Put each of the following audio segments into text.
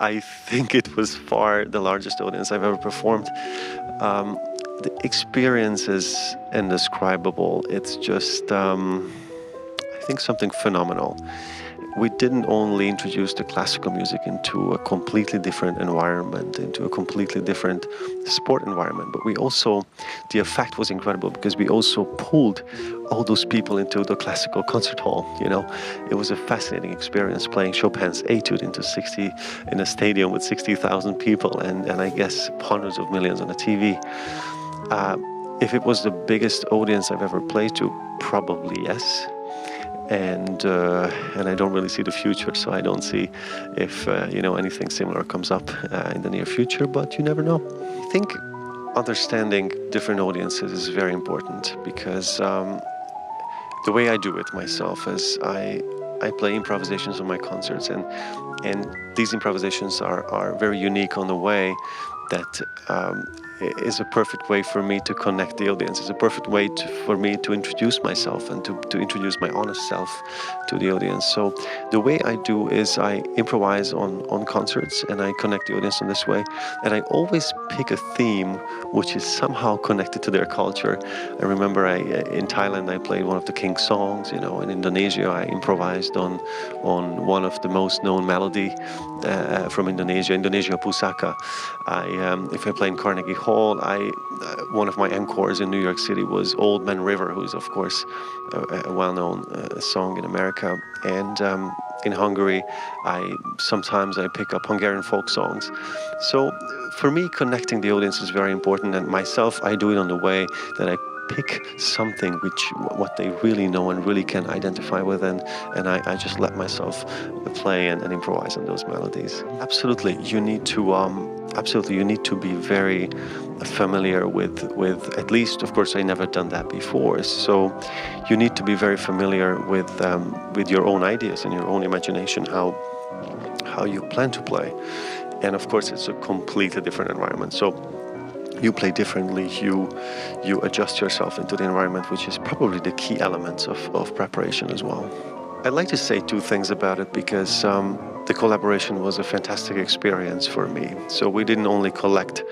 I think it was far the largest audience I've ever performed. The experience is indescribable. It's just, I think, something phenomenal. We didn't only introduce the classical music into a completely different environment, into a completely different sport environment, but the effect was incredible because we also pulled all those people into the classical concert hall. It was a fascinating experience playing Chopin's Etude in a stadium with 60,000 people and I guess hundreds of millions on the TV. If it was the biggest audience I've ever played to, probably yes. And I don't really see the future, so I don't see if anything similar comes up in the near future, but you never know. I think understanding different audiences is very important because the way I do it myself is I play improvisations on my concerts, and these improvisations are very unique on the way that is a perfect way for me to connect the audience. It's a perfect way for me to introduce myself and to introduce my honest self to the audience. So the way I do is I improvise on concerts and I connect the audience in this way. And I always pick a theme which is somehow connected to their culture. I remember in Thailand I played one of the King's songs. In Indonesia I improvised on one of the most known melody from Indonesia Pusaka. If I play in Carnegie Hall, one of my encores in New York City was Old Man River, who's of course a well-known song in America. And in Hungary, sometimes I pick up Hungarian folk songs. So for me, connecting the audience is very important, and myself, I do it on the way that I pick something what they really know and really can identify with, and I just let myself play and improvise on those melodies. Absolutely, you need to be very familiar with at least, of course, I never done that before. So you need to be very familiar with your own ideas and your own imagination, how you plan to play. And of course, it's a completely different environment. So you play differently, you adjust yourself into the environment, which is probably the key elements of preparation as well. I'd like to say two things about it because the collaboration was a fantastic experience for me. So we didn't only connect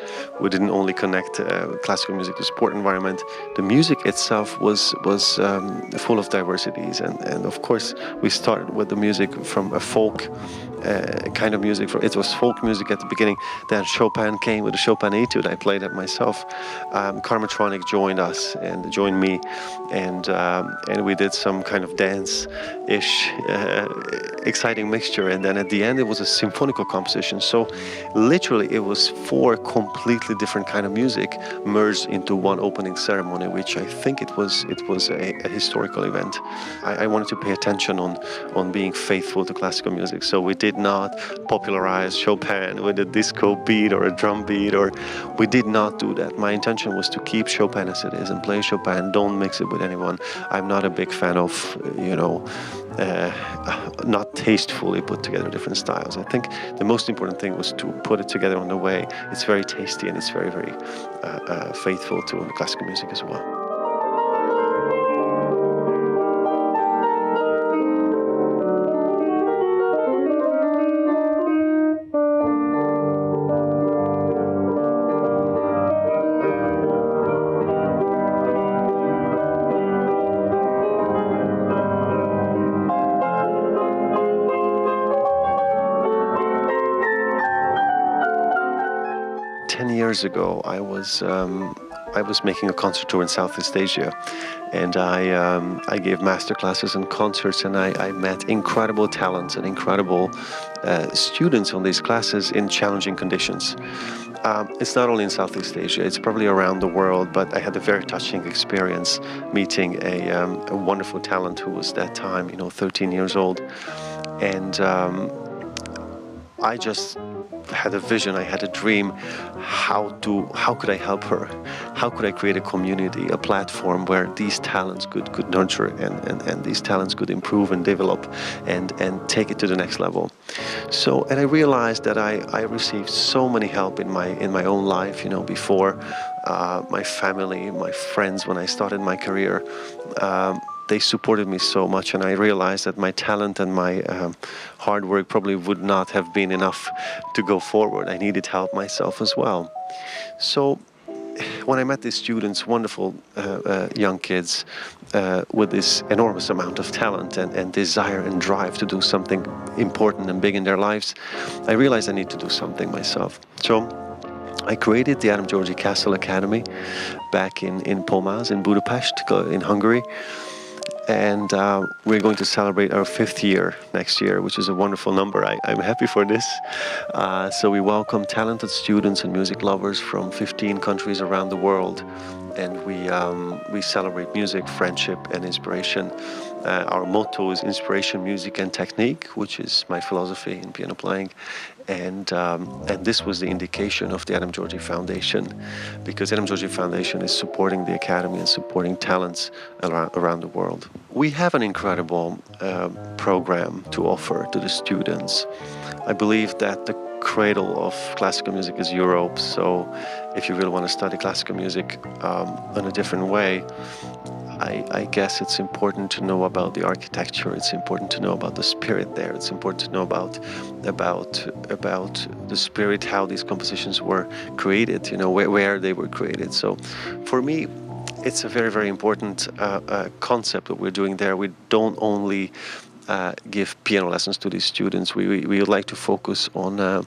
classical music to sport environment. The music itself was full of diversities, and of course we started with the music from a folk kind of music. It was folk music at the beginning. Then Chopin came with the Chopin Etude. I played it myself. Karmatronic joined me, and we did some kind of dance-ish, exciting mixture. And then at the end, it was a symphonic composition. So literally, it was four completely different kind of music merged into one opening ceremony, which I think it was a historical event. I wanted to pay attention on being faithful to classical music. So we did not popularize Chopin with a disco beat or a drum beat, or we did not do that. My intention was to keep Chopin as it is and play Chopin, don't mix it with anyone. I'm not a big fan of, not tastefully put together different styles. I think the most important thing was to put it together in a way it's very tasty and it's very, very faithful to classical music as well. 10 years ago, I was making a concert tour in Southeast Asia, and I gave master classes and concerts, and I met incredible talents and incredible students on these classes in challenging conditions. It's not only in Southeast Asia, it's probably around the world, but I had a very touching experience meeting a wonderful talent who was that time, 13 years old. And I just had a vision, I had a dream, how could I help her? How could I create a community, a platform where these talents could nurture and these talents could improve and develop and take it to the next level. So, and I realized that I received so many help in my own life, before my family, my friends, when I started my career. they supported me so much, and I realized that my talent and my hard work probably would not have been enough to go forward. I needed help myself as well. So when I met these students, wonderful young kids with this enormous amount of talent and desire and drive to do something important and big in their lives, I realized I need to do something myself. So I created the Ádám György Castle Academy back in Pomaz, in Budapest, in Hungary. And we're going to celebrate our 5th year next year, which is a wonderful number. I'm happy for this. So we welcome talented students and music lovers from 15 countries around the world. And we celebrate music, friendship, and inspiration. Our motto is inspiration, music, and technique, which is my philosophy in piano playing. And this was the indication of the Ádám György Foundation, because Ádám György Foundation is supporting the Academy and supporting talents around the world. We have an incredible program to offer to the students. I believe that the cradle of classical music is Europe, so if you really want to study classical music in a different way, I guess it's important to know about the architecture. It's important to know about the spirit there. It's important to know about the spirit, how these compositions were created. You know, where they were created. So, for me, it's a very, very important concept that we're doing there. We don't only give piano lessons to these students. We would like to focus on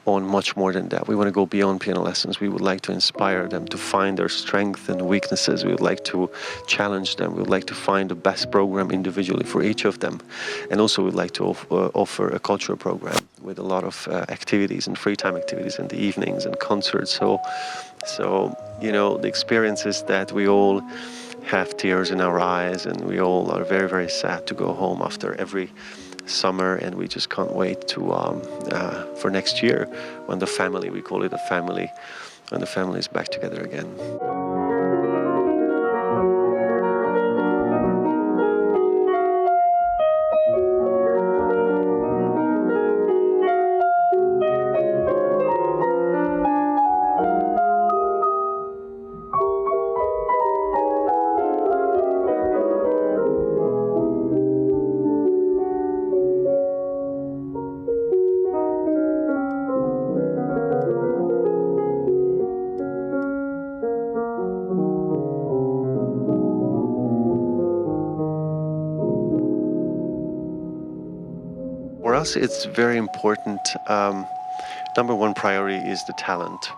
much more than that. We want to go beyond piano lessons. We would like to inspire them to find their strengths and weaknesses. We would like to challenge them. We would like to find the best program individually for each of them. And also we'd like to offer a cultural program with a lot of activities and free time activities in the evenings and concerts. So you know, the experience is that we all have tears in our eyes, and we all are very, very sad to go home after every summer, and we just can't wait to for next year, when the family, we call it a family, when the family is back together again. For us, it's very important. Number one priority is the talent.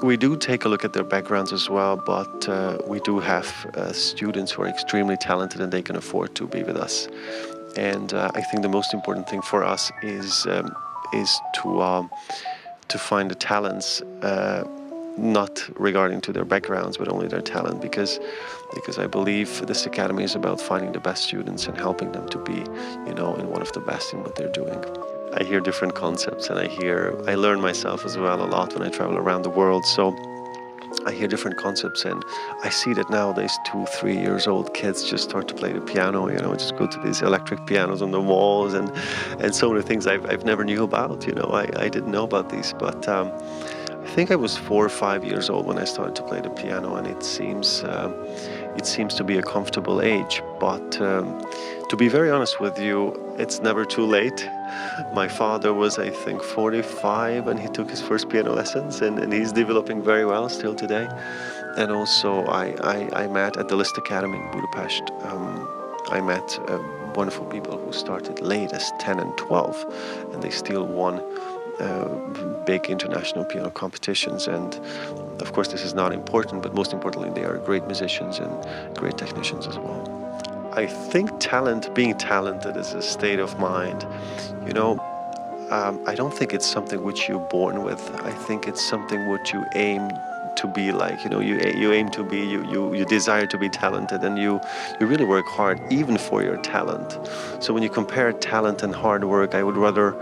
We do take a look at their backgrounds as well, but we do have students who are extremely talented and they can afford to be with us. And I think the most important thing for us is to find the talents, not regarding to their backgrounds, but only their talent, because I believe this academy is about finding the best students and helping them to be, you know, in one of the best in what they're doing. I hear different concepts, and I learn myself as well a lot when I travel around the world. So I hear different concepts, and I see that nowadays 2-3 years old kids just start to play the piano, you know, just go to these electric pianos on the walls and so many things I've never knew about, you know, I didn't know about these, but I think I was 4 or 5 years old when I started to play the piano, and it seems to be a comfortable age. But to be very honest with you, it's never too late. My father was, I think, 45 when he took his first piano lessons, and he's developing very well still today. And also I met at the Liszt Academy in Budapest. I met wonderful people who started late as 10 and 12, and they still won big international piano competitions. And of course this is not important, but most importantly they are great musicians and great technicians as well. I think being talented is a state of mind. You know, I don't think it's something which you're born with. I think it's something what you aim to be like. You know, you aim to be, you desire to be talented, and you really work hard even for your talent. So when you compare talent and hard work, I would rather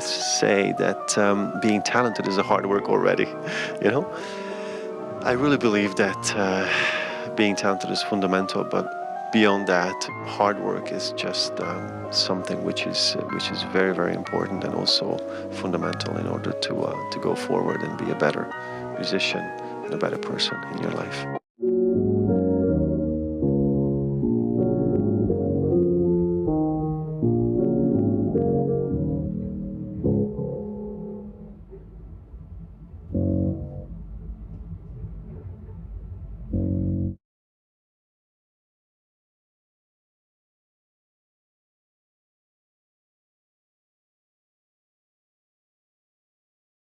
say that being talented is a hard work already, you know? I really believe that being talented is fundamental, but beyond that, hard work is just something which is very, very important and also fundamental in order to go forward and be a better musician and a better person in your life.